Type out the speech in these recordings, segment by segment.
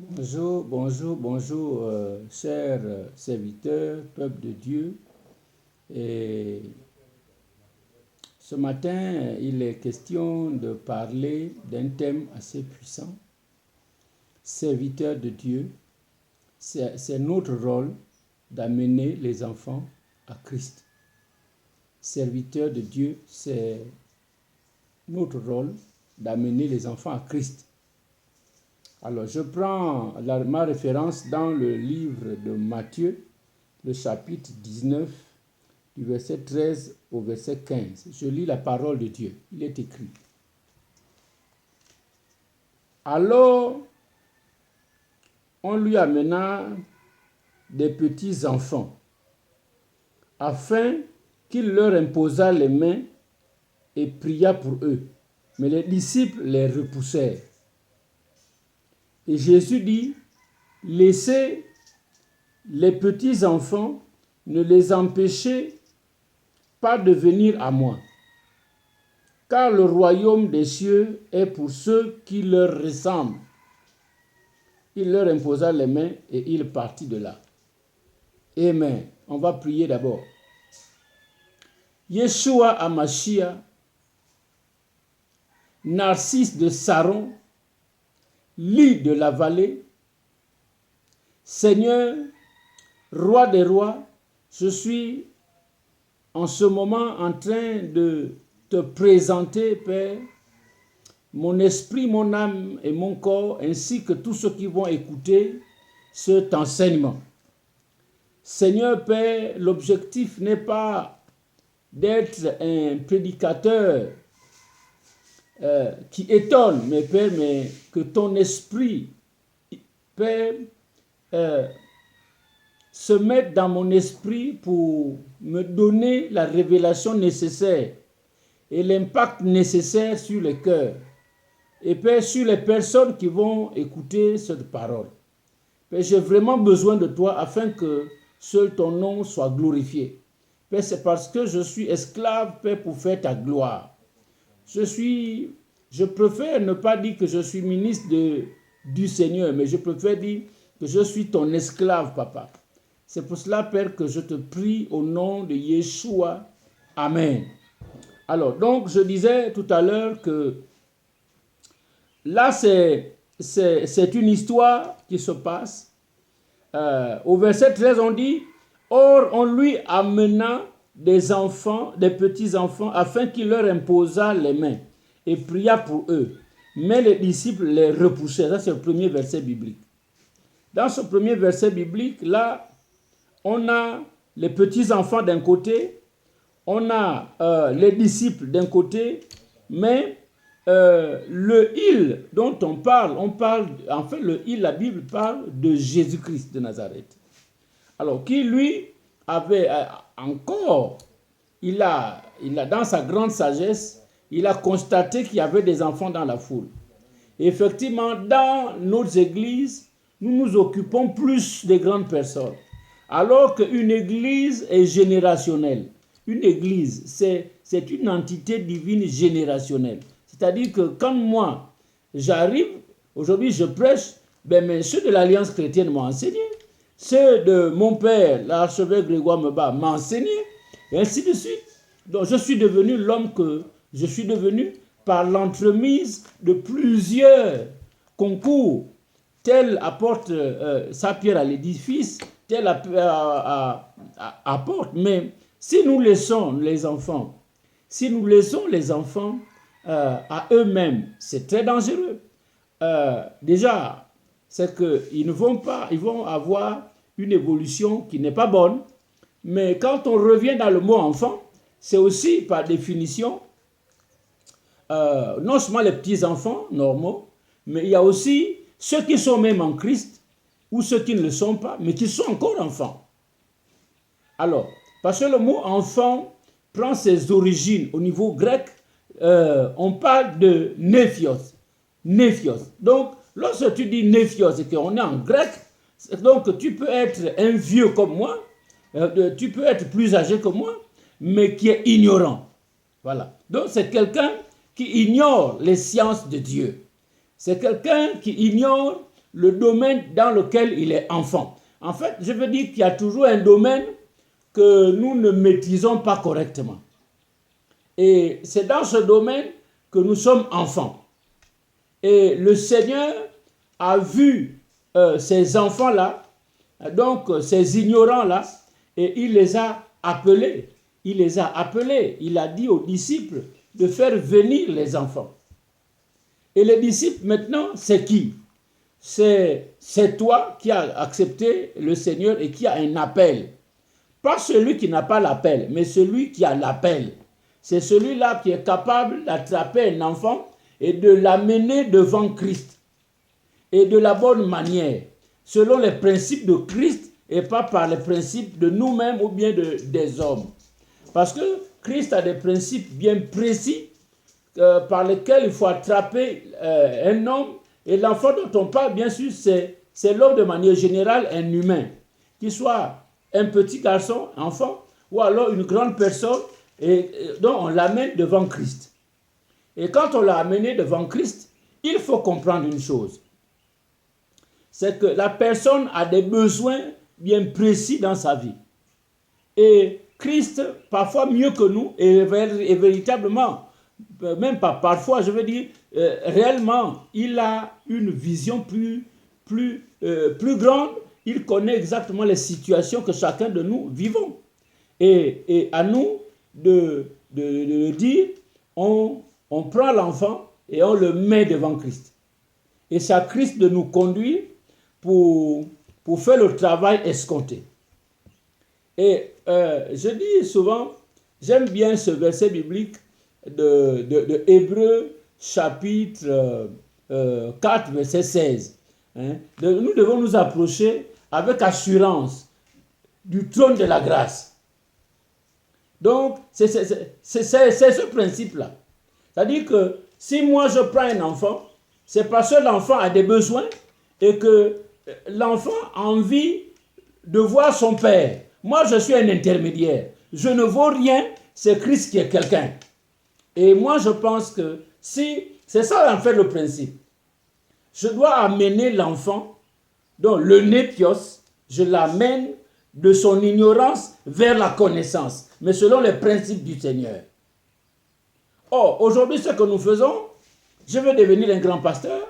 Bonjour, bonjour, bonjour, chers serviteurs, peuple de Dieu. Et ce matin, il est question de parler d'un thème assez puissant. Serviteurs de Dieu, c'est notre rôle d'amener les enfants à Christ. Serviteurs de Dieu, c'est notre rôle d'amener les enfants à Christ. Alors, je prends ma référence dans le livre de Matthieu, le chapitre 19, du verset 13 au verset 15. Je lis la parole de Dieu. Il est écrit. Alors, on lui amena des petits enfants, afin qu'il leur imposât les mains et pria pour eux. Mais les disciples les repoussèrent. Et Jésus dit, laissez les petits enfants, ne les empêchez pas de venir à moi, car le royaume des cieux est pour ceux qui leur ressemblent. Il leur imposa les mains et il partit de là. Amen. On va prier d'abord. Yeshua Hamashia, Narcisse de Saron, lit de la vallée, Seigneur, roi des rois, je suis en ce moment en train de te présenter, Père, mon esprit, mon âme et mon corps, ainsi que tous ceux qui vont écouter cet enseignement. Seigneur Père, l'objectif n'est pas d'être un prédicateur qui étonne, mais Père, mais que ton esprit, Père, se mette dans mon esprit pour me donner la révélation nécessaire et l'impact nécessaire sur le cœur. Et Père, sur les personnes qui vont écouter cette parole. Père, j'ai vraiment besoin de toi afin que seul ton nom soit glorifié. Père, c'est parce que je suis esclave, Père, pour faire ta gloire. Je préfère ne pas dire que je suis ministre du Seigneur, mais je préfère dire que je suis ton esclave, Papa. C'est pour cela, Père, que je te prie au nom de Yeshua. Amen. Alors, donc, je disais tout à l'heure que là, c'est une histoire qui se passe. Au verset 13, on dit, « Or, on lui amena des enfants, des petits-enfants, afin qu'il leur imposât les mains et pria pour eux. Mais les disciples les repoussaient. » Ça, c'est le premier verset biblique. Dans ce premier verset biblique, là, on a les petits-enfants d'un côté, on a les disciples d'un côté, mais le il dont on parle, en fait, le il, la Bible parle de Jésus-Christ de Nazareth. Alors, qui lui avait encore, il a dans sa grande sagesse, il a constaté qu'il y avait des enfants dans la foule. Et effectivement, dans nos églises, nous nous occupons plus des grandes personnes. Alors qu'une église est générationnelle. Une église, c'est une entité divine générationnelle. C'est-à-dire que quand moi, j'arrive, aujourd'hui je prêche, mais ceux de l'Alliance chrétienne m'ont enseigné. Ceux de mon père, l'archevêque Grégoire Meba, m'ont enseigné. Et ainsi de suite. Donc je suis devenu l'homme que je suis devenu par l'entremise de plusieurs concours. Tel apporte sa pierre à l'édifice, tel apporte. Mais si nous laissons les enfants, à eux-mêmes, c'est très dangereux. Déjà, c'est qu'ils ils vont avoir une évolution qui n'est pas bonne. Mais quand on revient dans le mot enfant, c'est aussi par définition, non seulement les petits-enfants normaux, mais il y a aussi ceux qui sont même en Christ, ou ceux qui ne le sont pas, mais qui sont encore enfants. Alors, parce que le mot enfant prend ses origines au niveau grec, on parle de néphios. Néphios. Donc, lorsque tu dis néphios et qu'on est en grec, donc tu peux être un vieux comme moi, tu peux être plus âgé que moi, mais qui est ignorant. Voilà. Donc, c'est quelqu'un qui ignore les sciences de Dieu. C'est quelqu'un qui ignore le domaine dans lequel il est enfant. En fait, je veux dire qu'il y a toujours un domaine que nous ne maîtrisons pas correctement. Et c'est dans ce domaine que nous sommes enfants. Et le Seigneur a vu ces enfants-là, donc ces ignorants-là, et il les a appelés. Il les a appelés. Il a dit aux disciples de faire venir les enfants. Et les disciples, maintenant, c'est qui? C'est toi qui as accepté le Seigneur et qui a un appel. Pas celui qui n'a pas l'appel, mais celui qui a l'appel. C'est celui-là qui est capable d'attraper un enfant et de l'amener devant Christ. Et de la bonne manière, selon les principes de Christ et pas par les principes de nous-mêmes ou bien des hommes. Parce que Christ a des principes bien précis par lesquels il faut attraper un homme. Et l'enfant dont on parle, bien sûr, c'est l'homme de manière générale, un humain. Qu'il soit un petit garçon, enfant, ou alors une grande personne, et donc on l'amène devant Christ. Et quand on l'a amené devant Christ, il faut comprendre une chose. C'est que la personne a des besoins bien précis dans sa vie. Et Christ, parfois mieux que nous, et véritablement, même pas parfois, je veux dire, réellement, il a une vision plus grande. Il connaît exactement les situations que chacun de nous vivons. Et à nous de dire, on prend l'enfant et on le met devant Christ. Et c'est à Christ de nous conduire pour faire le travail escompté. Et je dis souvent, j'aime bien ce verset biblique de Hébreux chapitre 4, verset 16. Nous devons nous approcher avec assurance du trône de la grâce. Donc, c'est ce principe-là. C'est-à-dire que si moi je prends un enfant, c'est parce que l'enfant a des besoins et que l'enfant a envie de voir son père. Moi, je suis un intermédiaire. Je ne vaux rien, c'est Christ qui est quelqu'un. Et moi, je pense que si, c'est ça en fait le principe. Je dois amener l'enfant, donc le népios, je l'amène de son ignorance vers la connaissance, mais selon les principes du Seigneur. Or, aujourd'hui, ce que nous faisons, je veux devenir un grand pasteur,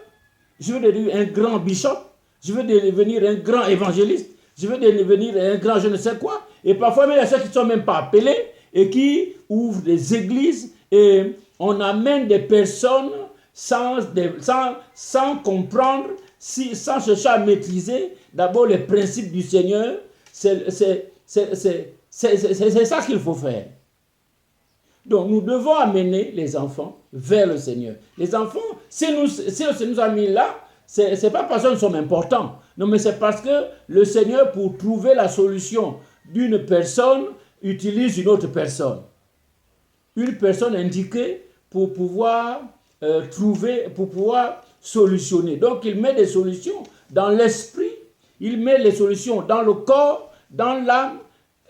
je veux devenir un grand bishop, je veux devenir un grand évangéliste, je veux devenir un grand je ne sais quoi, et parfois même il y a ceux qui ne sont même pas appelés et qui ouvrent des églises et on amène des personnes sans comprendre, sans chercher à maîtriser d'abord les principes du Seigneur. C'est ça qu'il faut faire. Donc nous devons amener les enfants vers le Seigneur. Les enfants, si nous a mis là, c'est pas parce que nous sommes importants. Non, mais c'est parce que le Seigneur, pour trouver la solution d'une personne, utilise une autre personne. Une personne indiquée pour pouvoir trouver, pour pouvoir solutionner. Donc il met des solutions dans l'esprit, il met les solutions dans le corps, dans l'âme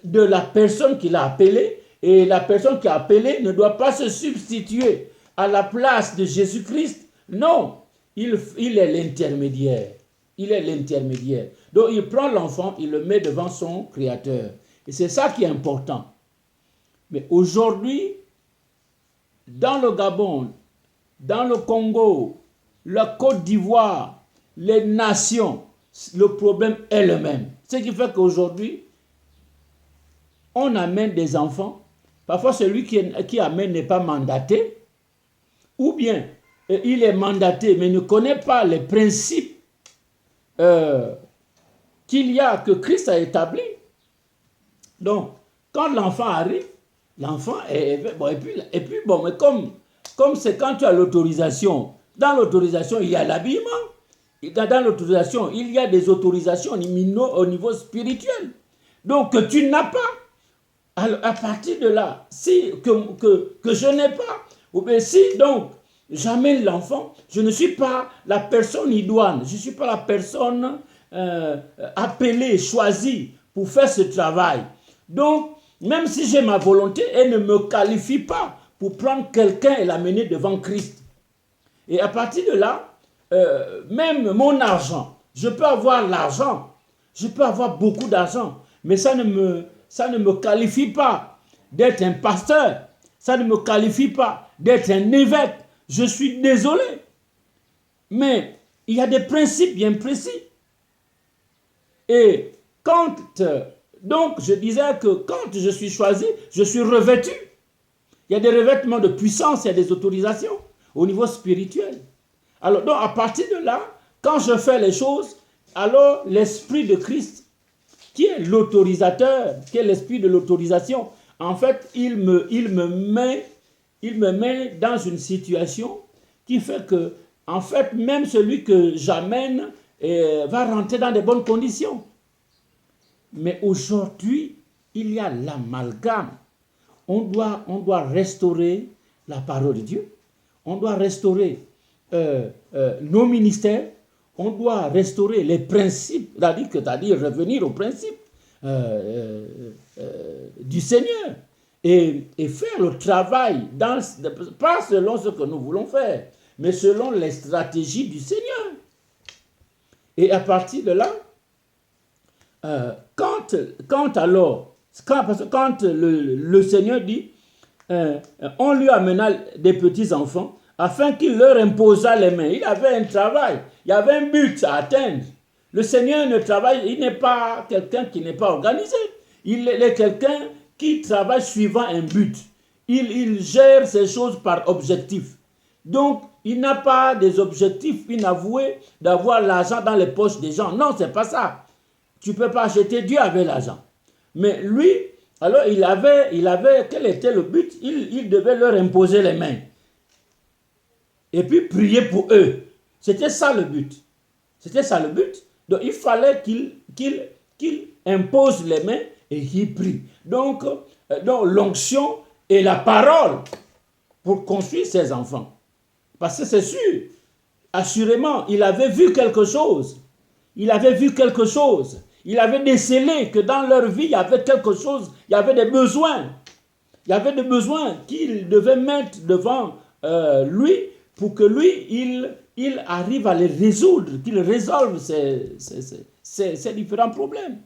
de la personne qu'il a appelée. Et la personne qui a appelé ne doit pas se substituer à la place de Jésus-Christ. Non, il est l'intermédiaire. Il est l'intermédiaire. Donc il prend l'enfant, il le met devant son Créateur. Et c'est ça qui est important. Mais aujourd'hui, dans le Gabon, dans le Congo, la Côte d'Ivoire, les nations, le problème est le même. Ce qui fait qu'aujourd'hui, on amène des enfants. Parfois, celui qui amène n'est pas mandaté. Ou bien, il est mandaté, mais ne connaît pas les principes qu'il y a, que Christ a établis. Donc, quand l'enfant arrive, l'enfant est... Bon, et puis bon, mais comme c'est quand tu as l'autorisation, dans l'autorisation, il y a l'habillement. Dans l'autorisation, il y a des autorisations au niveau spirituel. Donc, que tu n'as pas. Alors, à partir de là, que je n'ai pas, ou bien si donc j'amène l'enfant, je ne suis pas la personne idoine, je ne suis pas la personne appelée, choisie pour faire ce travail. Donc, même si j'ai ma volonté, elle ne me qualifie pas pour prendre quelqu'un et l'amener devant Christ. Et à partir de là, même mon argent, Je peux avoir l'argent, je peux avoir beaucoup d'argent, mais ça ne me qualifie pas d'être un pasteur, ça ne me qualifie pas d'être un évêque. Je suis désolé, mais il y a des principes bien précis. Et donc je disais que quand je suis choisi, je suis revêtu. Il y a des revêtements de puissance, il y a des autorisations au niveau spirituel. Alors, donc, à partir de là, quand je fais les choses, alors l'Esprit de Christ, qui est l'autorisateur, qui est l'esprit de l'autorisation, en fait, il me met dans une situation qui fait que, en fait, même celui que j'amène va rentrer dans de bonnes conditions. Mais aujourd'hui, il y a l'amalgame. On doit restaurer la parole de Dieu. On doit restaurer nos ministères. On doit restaurer les principes, c'est-à-dire revenir aux principes du Seigneur et faire le travail, pas selon ce que nous voulons faire, mais selon les stratégies du Seigneur. Et à partir de là, quand le Seigneur dit, on lui amena des petits-enfants afin qu'il leur imposât les mains. Il avait un travail, il y avait un but à atteindre. Le Seigneur ne travaille, il n'est pas quelqu'un qui n'est pas organisé. Il est quelqu'un qui travaille suivant un but. Il gère ces choses par objectif. Donc, il n'a pas des objectifs inavoués d'avoir l'argent dans les poches des gens. Non, c'est pas ça. Tu ne peux pas acheter Dieu avec l'argent. Mais lui, alors il avait, quel était le but? Il devait leur imposer les mains. Et puis prier pour eux. C'était ça le but. C'était ça le but. Donc il fallait qu'il impose les mains et qu'il prie. Donc l'onction et la parole pour construire ses enfants. Parce que c'est sûr, assurément, il avait vu quelque chose. Il avait vu quelque chose. Il avait décelé que dans leur vie, il y avait quelque chose, il y avait des besoins. Il y avait des besoins qu'il devait mettre devant lui pour que lui, il arrive à les résoudre, qu'il résolve ces différents problèmes.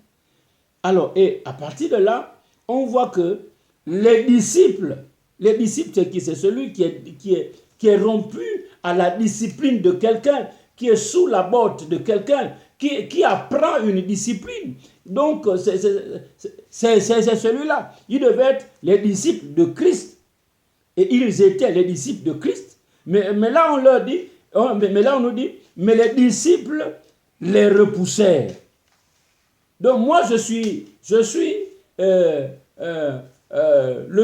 Alors, et à partir de là, on voit que les disciples, c'est qui? C'est celui qui est rompu à la discipline de quelqu'un, qui est sous la botte de quelqu'un, qui apprend une discipline. Donc, c'est celui-là. Ils devaient être les disciples de Christ. Et ils étaient les disciples de Christ. Mais là, on leur dit, mais là, on nous dit, mais les disciples les repoussèrent. Donc, moi, je suis le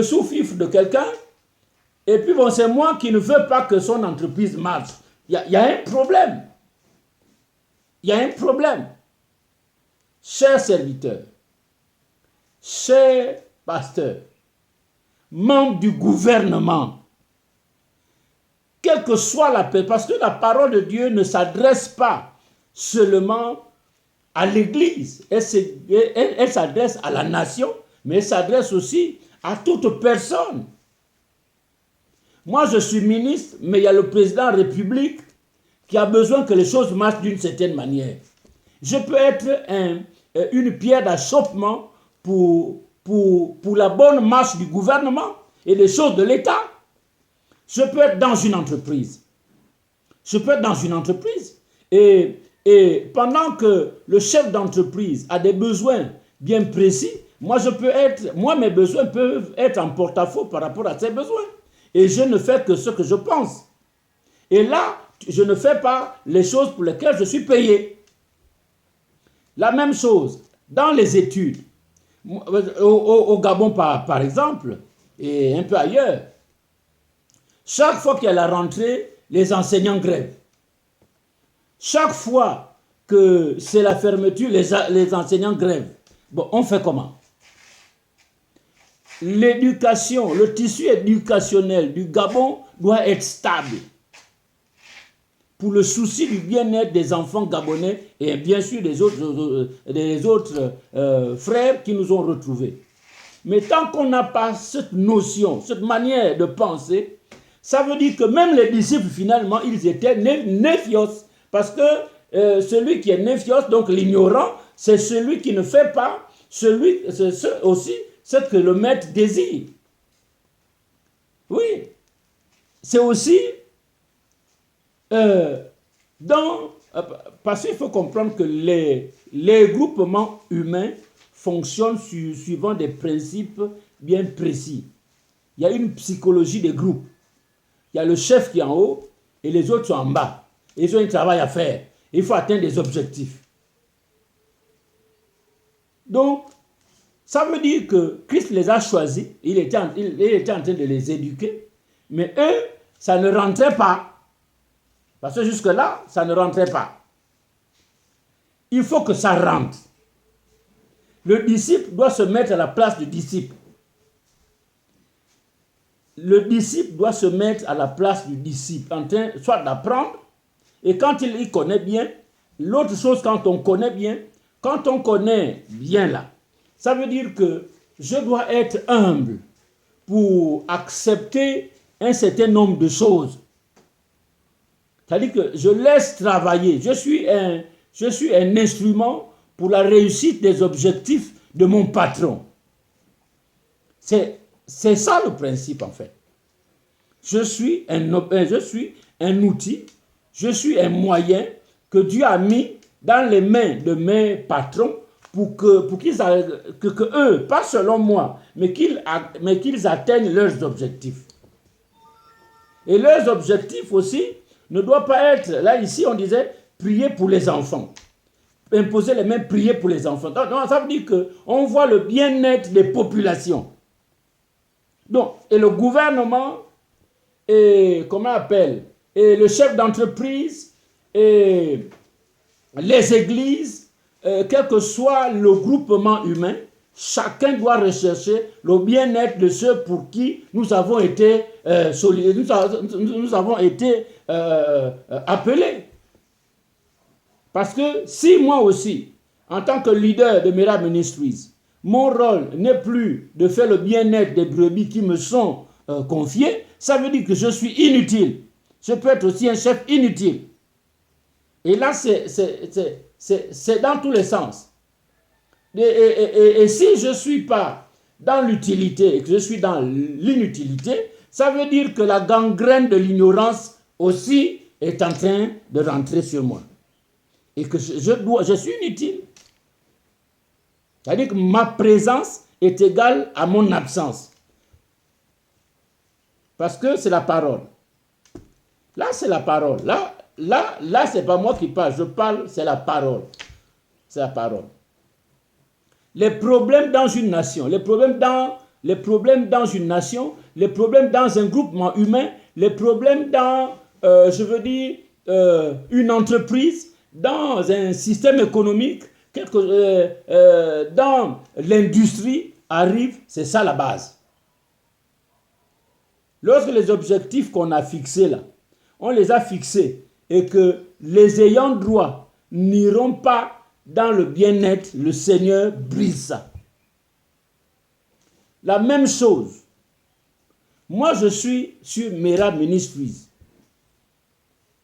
sous-fifre de quelqu'un. Et puis, bon, c'est moi qui ne veux pas que son entreprise marche. Il y a un problème. Il y a un problème. Chers serviteurs, chers pasteurs, membres du gouvernement, quelle que soit la paix, parce que la parole de Dieu ne s'adresse pas seulement à l'Église, elle s'adresse à la nation, mais elle s'adresse aussi à toute personne. Moi, je suis ministre, mais il y a le président de la République qui a besoin que les choses marchent d'une certaine manière. Je peux être une pierre d'achoppement pour la bonne marche du gouvernement et des choses de l'État. Je peux être dans une entreprise. Et pendant que le chef d'entreprise a des besoins bien précis, moi, mes besoins peuvent être en porte-à-faux par rapport à ses besoins. Et je ne fais que ce que je pense. Et là, je ne fais pas les choses pour lesquelles je suis payé. La même chose dans les études. Au Gabon, par exemple, et un peu ailleurs, chaque fois qu'il y a la rentrée, les enseignants grèvent. Chaque fois que c'est la fermeture, les enseignants grèvent. Bon, on fait comment? L'éducation, le tissu éducationnel du Gabon doit être stable pour le souci du bien-être des enfants gabonais et bien sûr des autres frères qui nous ont retrouvés. Mais tant qu'on n'a pas cette notion, cette manière de penser, ça veut dire que même les disciples, finalement, ils étaient néfios. Parce que celui qui est nephios, donc l'ignorant, c'est celui qui ne fait pas aussi ce que le maître désire. Oui, c'est aussi parce qu'il faut comprendre que les groupements humains fonctionnent suivant des principes bien précis. Il y a une psychologie des groupes. Il y a le chef qui est en haut et les autres sont en bas. Ils ont un travail à faire. Il faut atteindre des objectifs. Donc, ça veut dire que Christ les a choisis. Il était en train de les éduquer. Mais eux, ça ne rentrait pas. Parce que jusque-là, ça ne rentrait pas. Il faut que ça rentre. Le disciple doit se mettre à la place du disciple. Le disciple doit se mettre à la place du disciple, en train soit d'apprendre, et quand il connaît bien, l'autre chose, quand on connaît bien là, ça veut dire que je dois être humble pour accepter un certain nombre de choses. C'est-à-dire que je laisse travailler, je suis un instrument pour la réussite des objectifs de mon patron. C'est ça le principe en fait. Je suis un outil, je suis un moyen que Dieu a mis dans les mains de mes patrons pour qu'ils eux, pas selon moi, mais qu'ils atteignent leurs objectifs. Et leurs objectifs aussi ne doivent pas être, là ici on disait, prier pour les enfants. Imposer les mains, prier pour les enfants. Donc, ça veut dire qu'on voit le bien-être des populations. Donc, et le gouvernement, et comment on appelle, et le chef d'entreprise, et les églises, quel que soit le groupement humain, chacun doit rechercher le bien-être de ceux pour qui nous avons été appelés. Parce que si moi aussi, en tant que leader de Merab Ministries, mon rôle n'est plus de faire le bien-être des brebis qui me sont confiées, ça veut dire que je suis inutile. Je peux être aussi un chef inutile. Et là, c'est dans tous les sens. Et si je ne suis pas dans l'utilité et que je suis dans l'inutilité, ça veut dire que la gangrène de l'ignorance aussi est en train de rentrer sur moi. Et que je suis inutile. C'est-à-dire que ma présence est égale à mon absence. Parce que c'est la parole. Là, c'est la parole. Là, c'est pas moi qui parle. Je parle, c'est la parole. C'est la parole. Les problèmes dans une nation, les problèmes dans une nation, les problèmes dans un groupement humain, les problèmes dans, une entreprise, dans un système économique, dans l'industrie arrivent, c'est ça la base. Lorsque les objectifs qu'on a fixés là, on les a fixés et que les ayants droit n'iront pas dans le bien-être, le Seigneur brise ça. La même chose. Moi, je suis sur Merab Ministries.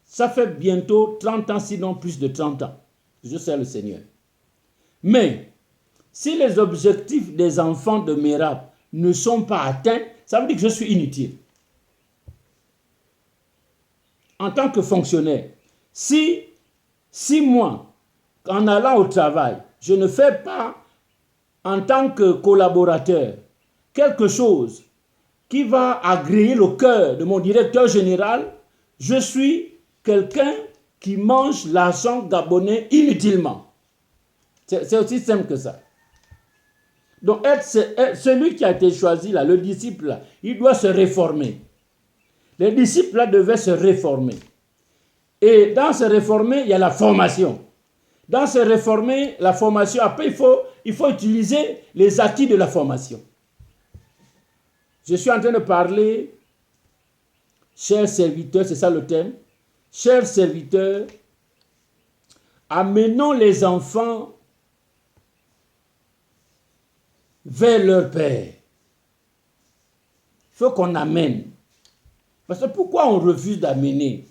Ça fait bientôt 30 ans, sinon plus de 30 ans. Je sers le Seigneur. Mais, si les objectifs des enfants de Merab ne sont pas atteints, ça veut dire que je suis inutile. En tant que fonctionnaire, si moi, en allant au travail, je ne fais pas, en tant que collaborateur, quelque chose qui va agréer le cœur de mon directeur général, je suis quelqu'un qui mange l'argent gabonais inutilement. C'est aussi simple que ça. Donc, celui qui a été choisi, là, le disciple, là, il doit se réformer. Les disciples là, devaient se réformer. Et dans se réformer, il y a la formation. Dans se réformer, la formation, après, il faut utiliser les acquis de la formation. Je suis en train de parler, chers serviteurs, c'est ça le thème. Chers serviteurs, amenons les enfants vers leur Père. Il faut qu'on amène. Parce que pourquoi on refuse d'amener?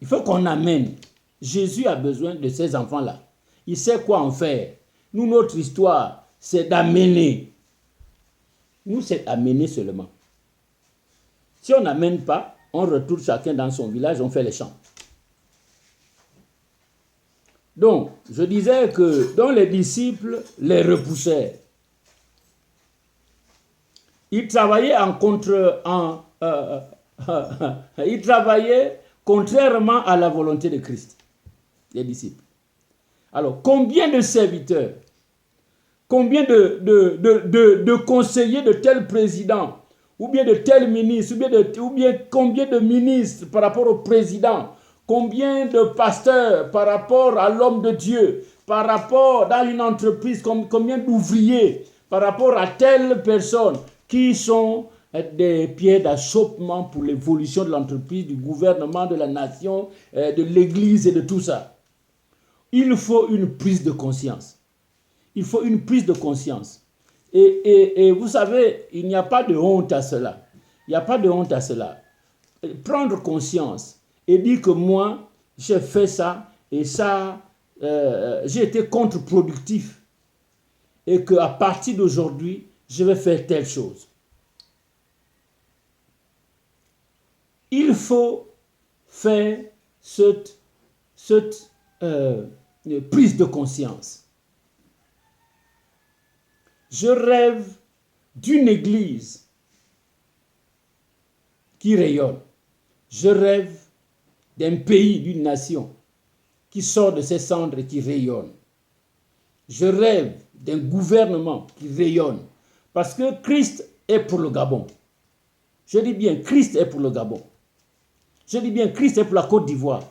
Il faut qu'on amène. Jésus a besoin de ces enfants-là. Il sait quoi en faire. Nous, notre histoire, c'est d'amener. Nous, c'est d'amener seulement. Si on n'amène pas, on retourne chacun dans son village, on fait les champs. Donc, je disais que dans les disciples les repoussèrent. Ils travaillaient ils travaillaient contrairement à la volonté de Christ, les disciples. Alors, combien de serviteurs, combien de conseillers de tel président, ou bien de tel ministre, ou bien combien de ministres par rapport au président, combien de pasteurs par rapport à l'homme de Dieu, par rapport dans une entreprise, combien d'ouvriers par rapport à telle personne qui sont des pierres d'achoppement pour l'évolution de l'entreprise, du gouvernement, de la nation, de l'église et de tout ça. Il faut une prise de conscience. Il faut une prise de conscience. Et vous savez, il n'y a pas de honte à cela. Il n'y a pas de honte à cela. Prendre conscience et dire que moi, j'ai fait ça et ça, j'ai été contre-productif. Et qu'à partir d'aujourd'hui, je vais faire telle chose. Il faut faire cette prise de conscience. Je rêve d'une église qui rayonne. Je rêve d'un pays, d'une nation qui sort de ses cendres et qui rayonne. Je rêve d'un gouvernement qui rayonne. Parce que Christ est pour le Gabon. Je dis bien, Christ est pour le Gabon. Je dis bien, Christ est pour la Côte d'Ivoire.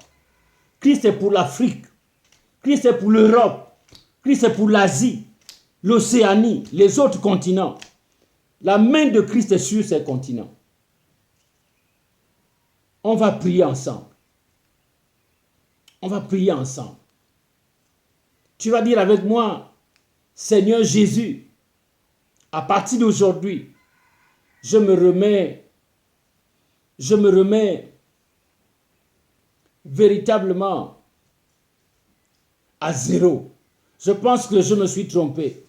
Christ est pour l'Afrique. Christ est pour l'Europe. Christ est pour l'Asie, l'Océanie, les autres continents. La main de Christ est sur ces continents. On va prier ensemble. On va prier ensemble. Tu vas dire avec moi, Seigneur Jésus, à partir d'aujourd'hui, je me remets véritablement à zéro. Je pense que je me suis trompé.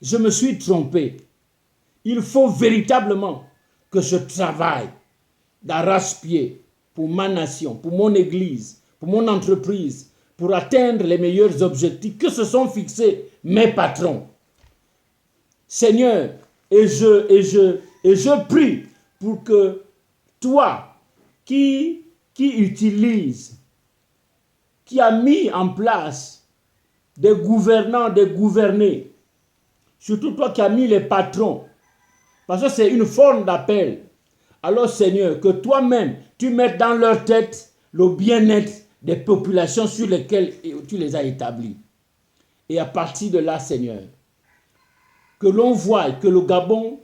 Je me suis trompé. Il faut véritablement que je travaille d'arrache-pied pour ma nation, pour mon église, pour mon entreprise, pour atteindre les meilleurs objectifs que se sont fixés mes patrons. Seigneur, et je prie pour que toi qui utilise, qui a mis en place des gouvernants, des gouvernés, surtout toi qui as mis les patrons, parce que c'est une forme d'appel. Alors Seigneur, que toi-même, tu mettes dans leur tête le bien-être des populations sur lesquelles tu les as établies. Et à partir de là, Seigneur, que l'on voit que le Gabon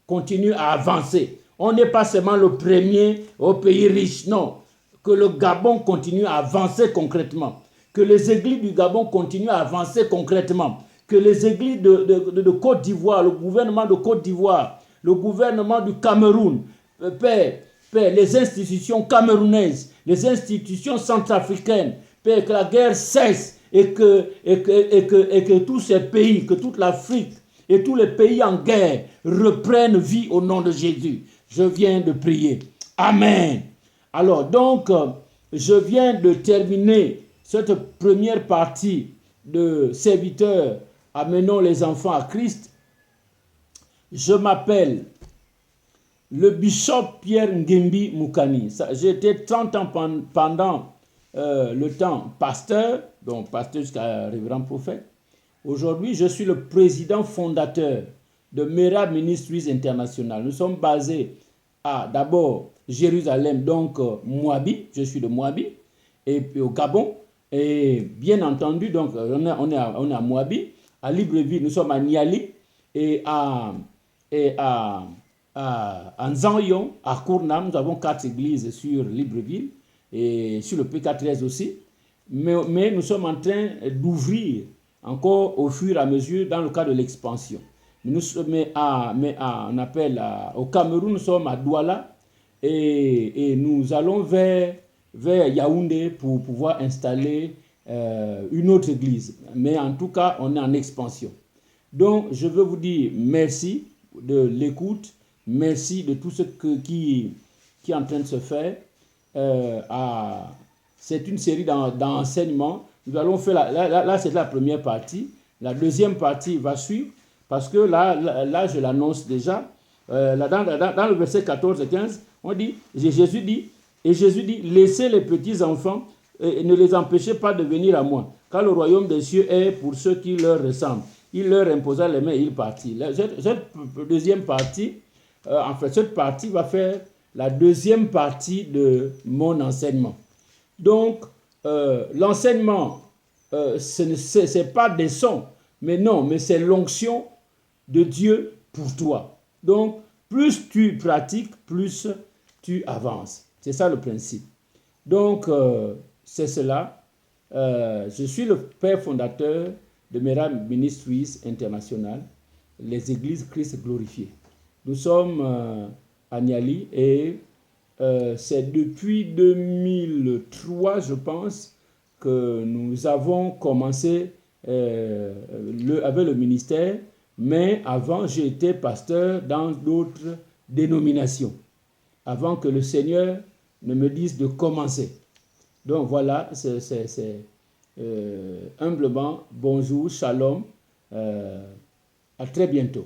continue à avancer. On n'est pas seulement le premier au pays riche, non. Que le Gabon continue à avancer concrètement. Que les églises du Gabon continuent à avancer concrètement. Que les églises de Côte d'Ivoire, le gouvernement de Côte d'Ivoire, le gouvernement du Cameroun, Père, les institutions camerounaises, les institutions centrafricaines, Père, que la guerre cesse et que tous ces pays, que toute l'Afrique et tous les pays en guerre reprennent vie au nom de Jésus. Je viens de prier. Amen. Alors, donc, je viens de terminer cette première partie de serviteurs amenant les enfants à Christ. Je m'appelle le bishop Pierre Ngembi Moukani. J'ai été 30 ans pendant le temps pasteur, donc pasteur jusqu'à révérend prophète. Aujourd'hui, je suis le président fondateur de Mera Ministries International. Nous sommes basés à d'abord Jérusalem, donc Moabi, je suis de Moabi, et puis au Gabon. Et bien entendu, donc on est à Moabi, à Libreville, nous sommes à Niali, et à Nzanyon, à Kournam, nous avons 4 églises sur Libreville, et sur le P413 aussi. Mais nous sommes en train d'ouvrir encore au fur et à mesure dans le cadre de l'expansion. On appelle au Cameroun, nous sommes à Douala et nous allons vers vers Yaoundé pour pouvoir installer une autre église. Mais en tout cas, on est en expansion. Donc, je veux vous dire merci de l'écoute, merci de tout ce qui est en train de se faire. C'est une série d'enseignements. Nous allons faire, là c'est la première partie. La deuxième partie va suivre, parce que là je l'annonce déjà. Dans le verset 14 et 15, on dit, Jésus dit, laissez les petits enfants et ne les empêchez pas de venir à moi, car le royaume des cieux est pour ceux qui leur ressemblent. Il leur imposa les mains et il partit. Cette deuxième partie, en fait, cette partie va faire la deuxième partie de mon enseignement. Donc, l'enseignement, ce n'est pas des sons, mais c'est l'onction de Dieu pour toi. Donc, plus tu pratiques, plus tu avances. C'est ça le principe. Donc, c'est cela. Je suis le père fondateur de Mera Ministries International, les églises Christ glorifiées. Nous sommes à Niali et c'est depuis 2003, je pense, que nous avons commencé avec le ministère, mais avant, j'ai été pasteur dans d'autres dénominations, avant que le Seigneur ne me dise de commencer. Donc voilà, c'est humblement, bonjour, shalom, à très bientôt.